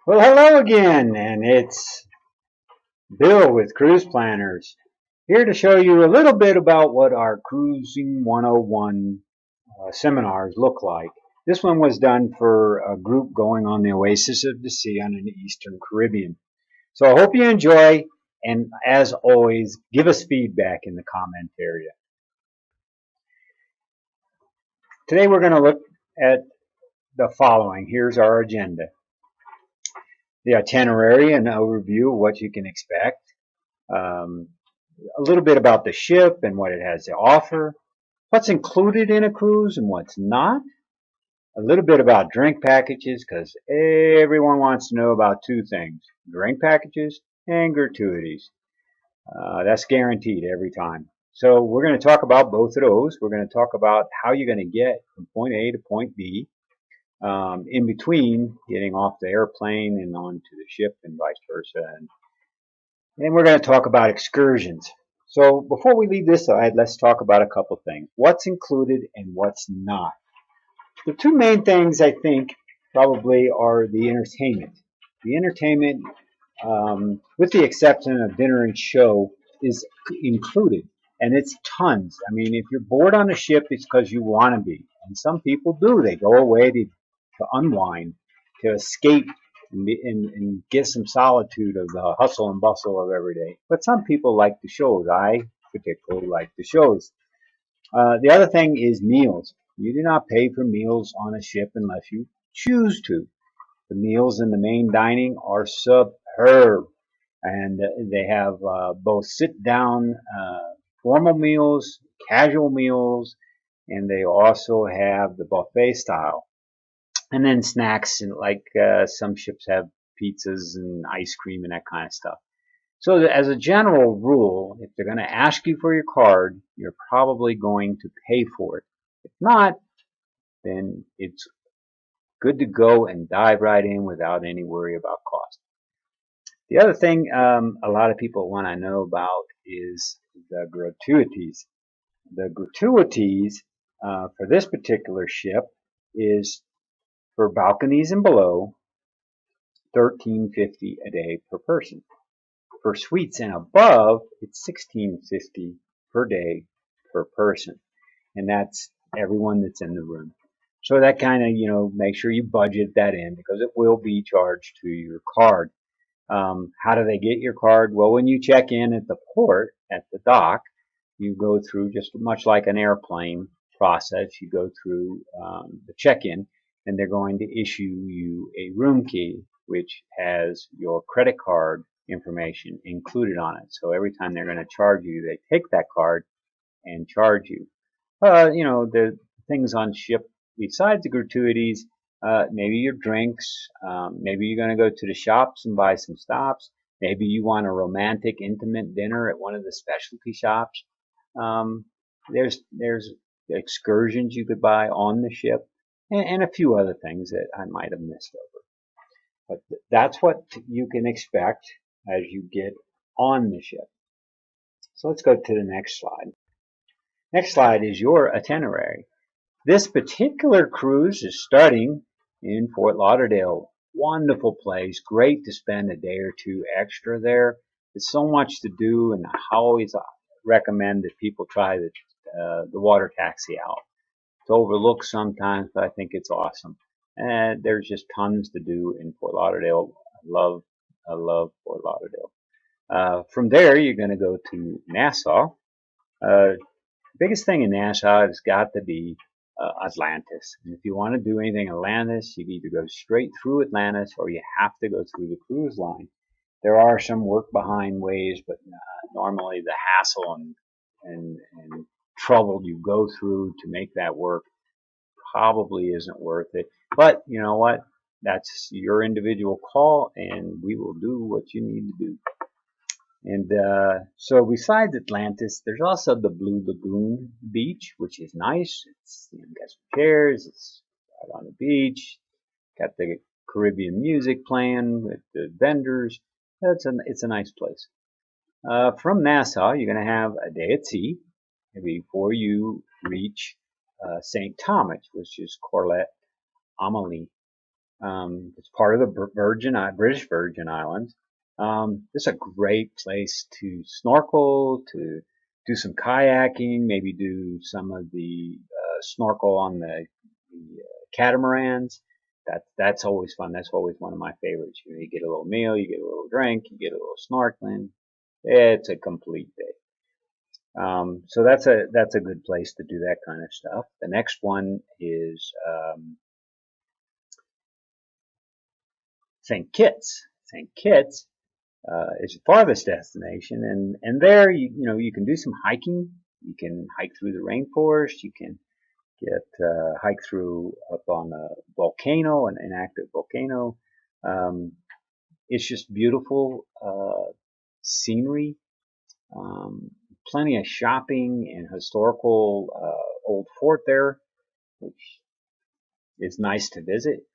Well, hello again, and it's Bill with Cruise Planners, here to show you a little bit about what our Cruising 101 seminars look like. This one was done for a group going on the Oasis of the Sea on the Eastern Caribbean. So I hope you enjoy, and as always, give us feedback in the comment area. Today we're going to look at the following. Here's our agenda. The itinerary and overview of what you can expect. Um, a little bit about the ship and what it has to offer, what's included in a cruise and what's not, a little bit about drink packages because everyone wants to know about two things: drink packages and gratuities. That's guaranteed every time. So we're going to talk about both of those. We're going to talk about how you're going to get from point A to point B, in between getting off the airplane and onto the ship and vice versa. And we're going to talk about excursions. So before we leave this side, let's talk about a couple things. What's included and what's not. The two main things I think probably are the entertainment. The entertainment, with the exception of dinner and show, is included. And it's tons. I mean, if you're bored on a ship, it's because you want to be. And some people do. They go away to unwind, to escape and get some solitude of the hustle and bustle of every day. But some people like the shows. I particularly like the shows. The other thing is meals. You do not pay for meals on a ship unless you choose to. The meals in the main dining are superb, and they have both sit-down formal meals, casual meals, and they also have the buffet style. And then snacks, and like some ships have pizzas and ice cream and that kind of stuff. So as a general rule, if they're going to ask you for your card, you're probably going to pay for it. If not, then it's good to go and dive right in without any worry about cost. The other thing a lot of people want to know about is the gratuities. The gratuities for this particular ship is for balconies and below, $13.50 a day per person. For suites and above, it's $16.50 per day per person, and that's everyone that's in the room. So that kind of make sure you budget that in because it will be charged to your card. How do they get your card? Well, when you check in at the port at the dock, you go through just much like an airplane process. You go through the check-in, and they're going to issue you a room key, which has your credit card information included on it. So every time they're going to charge you, they take that card and charge you. The things on ship besides the gratuities, maybe your drinks, maybe you're going to go to the shops and buy some stops. Maybe you want a romantic, intimate dinner at one of the specialty shops. Um, there's excursions you could buy on the ship, and a few other things that I might have missed over. But that's what you can expect as you get on the ship. So let's go to the next slide. Next slide is your itinerary. This particular cruise is starting in Fort Lauderdale. Wonderful place, great to spend a day or two extra there. There's so much to do, and I always recommend that people try the water taxi out. It's overlooked sometimes, but I think it's awesome. And there's just tons to do in Fort Lauderdale. I love Fort Lauderdale. From there, you're going to go to Nassau. Biggest thing in Nassau has got to be Atlantis. And if you want to do anything Atlantis, you either go straight through Atlantis or you have to go through the cruise line. There are some work behind ways, but normally the hassle and trouble you go through to make that work probably isn't worth it. But you know what? That's your individual call, and we will do what you need to do. And so besides Atlantis, there's also the Blue Lagoon Beach, which is nice. It's got some chairs. It's right on the beach. Got the Caribbean music playing with the vendors. It's a nice place. From Nassau, you're going to have a day at sea before you reach St. Thomas, which is Corlet Amelie. It's part of the British Virgin Islands. It's a great place to snorkel, to do some kayaking, maybe do some of the snorkel on the catamarans. That's always fun. That's always one of my favorites. You know, you get a little meal, you get a little drink, you get a little snorkeling. It's a complete day. So that's a good place to do that kind of stuff. The next one is St. Kitts. St. Kitts is the farthest destination, and there you know you can do some hiking. You can hike through the rainforest. You can get hike through up on a volcano, an active volcano. Um, it's just beautiful scenery. Um, Plenty of shopping and historical old fort there, which is nice to visit.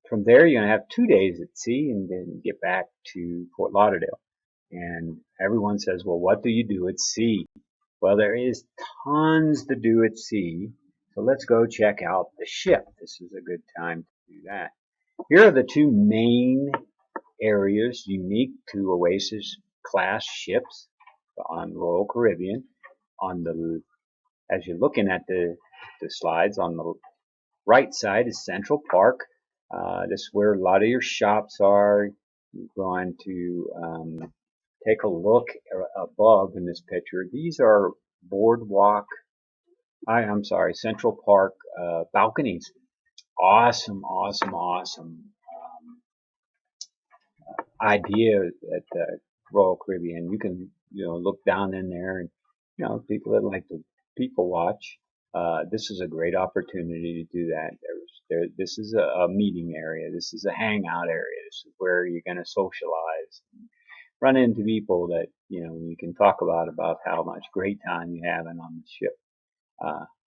From there, you're going to have 2 days at sea and then get back to Fort Lauderdale. And everyone says, well, what do you do at sea? Well, there is tons to do at sea. So let's go check out the ship. This is a good time to do that. Here are the two main areas unique to Oasis class ships on Royal Caribbean. As you're looking at the slides, on the right side is Central Park. This is where a lot of your shops are. You're going to take a look above in this picture. These are Boardwalk, I'm sorry, Central Park balconies. Awesome, awesome, awesome idea at the Royal Caribbean. You can, look down in there and, people that like to people watch. This is a great opportunity to do that. This is a meeting area. This is a hangout area. This is where you're going to socialize, run into people that you can talk about how much great time you're having on the ship.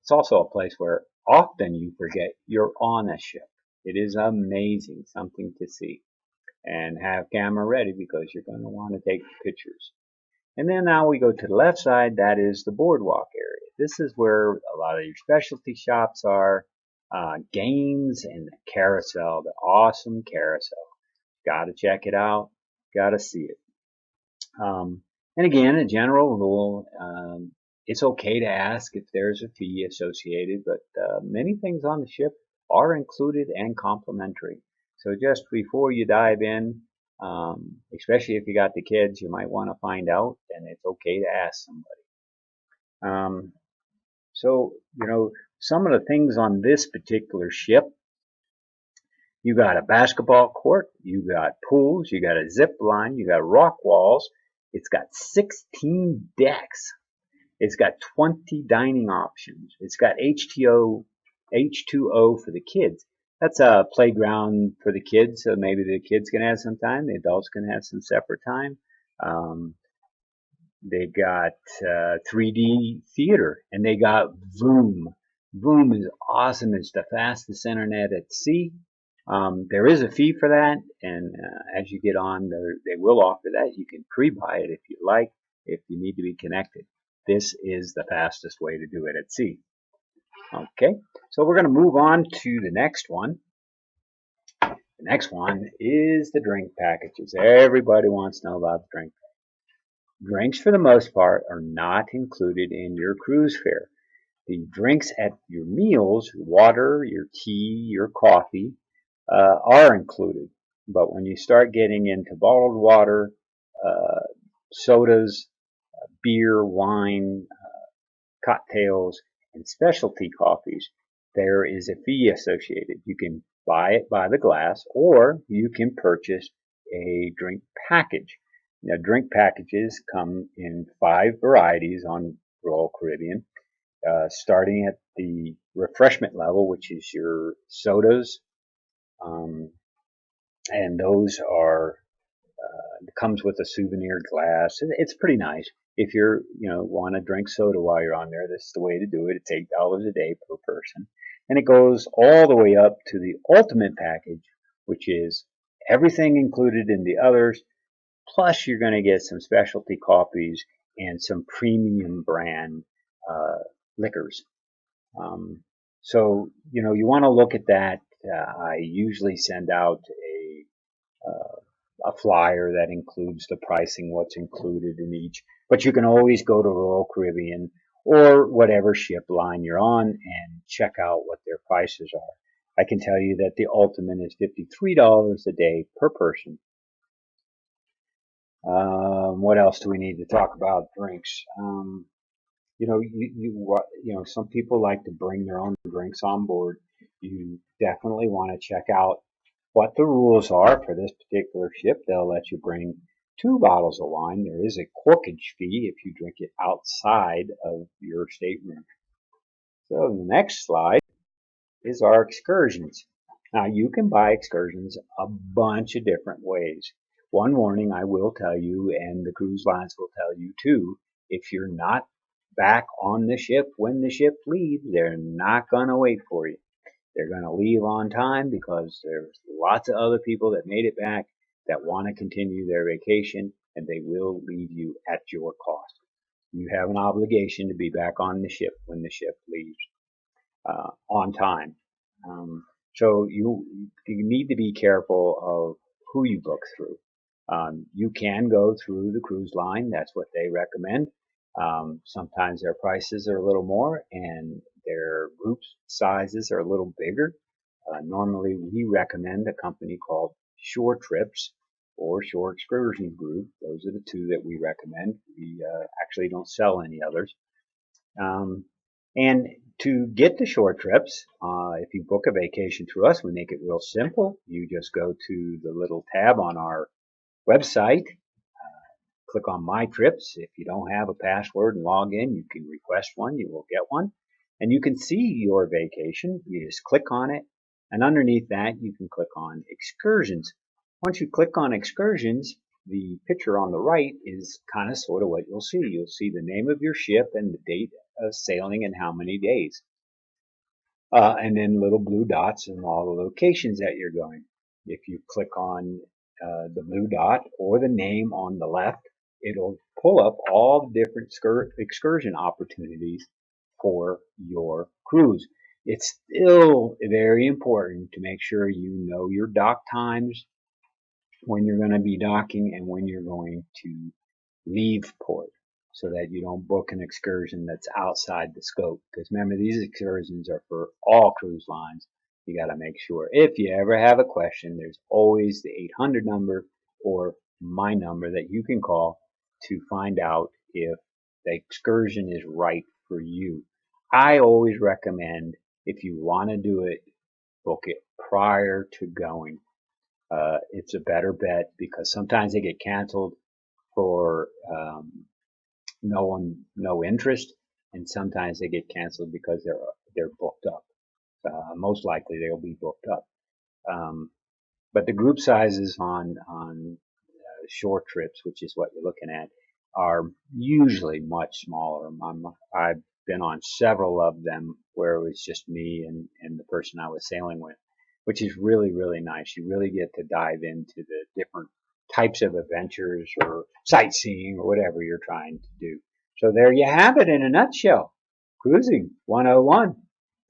It's also a place where often you forget you're on a ship. It is amazing, something to see, and have camera ready because you're going to want to take pictures. And then now we go to the left side. That is the boardwalk area. This is where a lot of your specialty shops are, games, and the carousel, the awesome carousel. Got to check it out. Got to see it. And again, a general rule, it's okay to ask if there's a fee associated, but many things on the ship are included and complimentary. So just before you dive in, especially if you got the kids, you might want to find out, and it's okay to ask somebody. So, some of the things on this particular ship, you got a basketball court, you got pools, you got a zip line, you got rock walls. It's got 16 decks. It's got 20 dining options. It's got H2O for the kids. That's a playground for the kids, so maybe the kids can have some time, the adults can have some separate time. They got 3D theater, and they got Voom. Voom is awesome. It's the fastest internet at sea. There is a fee for that, and as you get on, they will offer that. You can pre-buy it if you like, if you need to be connected. This is the fastest way to do it at sea. Okay, so we're going to move on to the next one. The next one is the drink packages. Everybody wants to know about the drink packages. Drinks, for the most part, are not included in your cruise fare. The drinks at your meals, water, your tea, your coffee, are included. But when you start getting into bottled water, sodas, beer, wine, cocktails, and specialty coffees, there is a fee associated. You can buy it by the glass, or you can purchase a drink package. Now, drink packages come in 5 varieties on Royal Caribbean, starting at the refreshment level, which is your sodas, and those are comes with a souvenir glass. It's pretty nice. If you're, want to drink soda while you're on there, this is the way to do it. It's $8 a day per person. And it goes all the way up to the ultimate package, which is everything included in the others, plus you're going to get some specialty coffees and some premium brand liquors. So, you want to look at that I usually send out a flyer that includes the pricing, what's included in each. But you can always go to Royal Caribbean or whatever ship line you're on and check out what their prices are. I can tell you that the ultimate is $53 a day per person. What else do we need to talk about? Drinks. Some people like to bring their own drinks on board. You definitely want to check out what the rules are for this particular ship. They'll let you bring 2 bottles of wine. There is a corkage fee if you drink it outside of your stateroom. So the next slide is our excursions. Now you can buy excursions a bunch of different ways. One warning I will tell you, and the cruise lines will tell you too, if you're not back on the ship when the ship leaves, they're not going to wait for you. They're going to leave on time because there's lots of other people that made it back that want to continue their vacation, and they will leave you at your cost. You have an obligation to be back on the ship when the ship leaves on time. So you need to be careful of who you book through. You can go through the cruise line. That's what they recommend. Sometimes their prices are a little more and their group sizes are a little bigger. Normally, we recommend a company called Shore Trips or Shore Excursions Group. Those are the two that we recommend. We actually don't sell any others. And to get the short trips, if you book a vacation through us, we make it real simple. You just go to the little tab on our website, click on My Trips. If you don't have a password and log in, you can request one. You will get one. And you can see your vacation. You just click on it. And underneath that, you can click on Excursions. Once you click on Excursions, the picture on the right is kind of sort of what you'll see. You'll see the name of your ship and the date of sailing and how many days. And then little blue dots and all the locations that you're going. If you click on the blue dot or the name on the left, it'll pull up all the different excursion opportunities for your cruise. It's still very important to make sure you know your dock times, when you're going to be docking and when you're going to leave port, so that you don't book an excursion that's outside the scope. Because remember, these excursions are for all cruise lines. You got to make sure. If you ever have a question, there's always the 800 number or my number that you can call to find out if the excursion is right for you. I always recommend, if you want to do it, book it prior to going. It's a better bet because sometimes they get canceled for no interest, and sometimes they get canceled because they're booked up. Most likely they'll be booked up. But the group sizes on short trips, which is what you're looking at, are usually much smaller. I've been on several of them where it was just me and the person I was sailing with, which is really, really nice. You really get to dive into the different types of adventures or sightseeing or whatever you're trying to do. So there you have it in a nutshell. Cruising 101.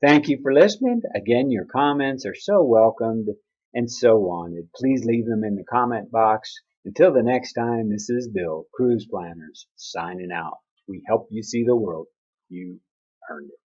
Thank you for listening. Again, your comments are so welcomed and so wanted. Please leave them in the comment box. Until the next time, this is Bill, Cruise Planners, signing out. We help you see the world. You earned it.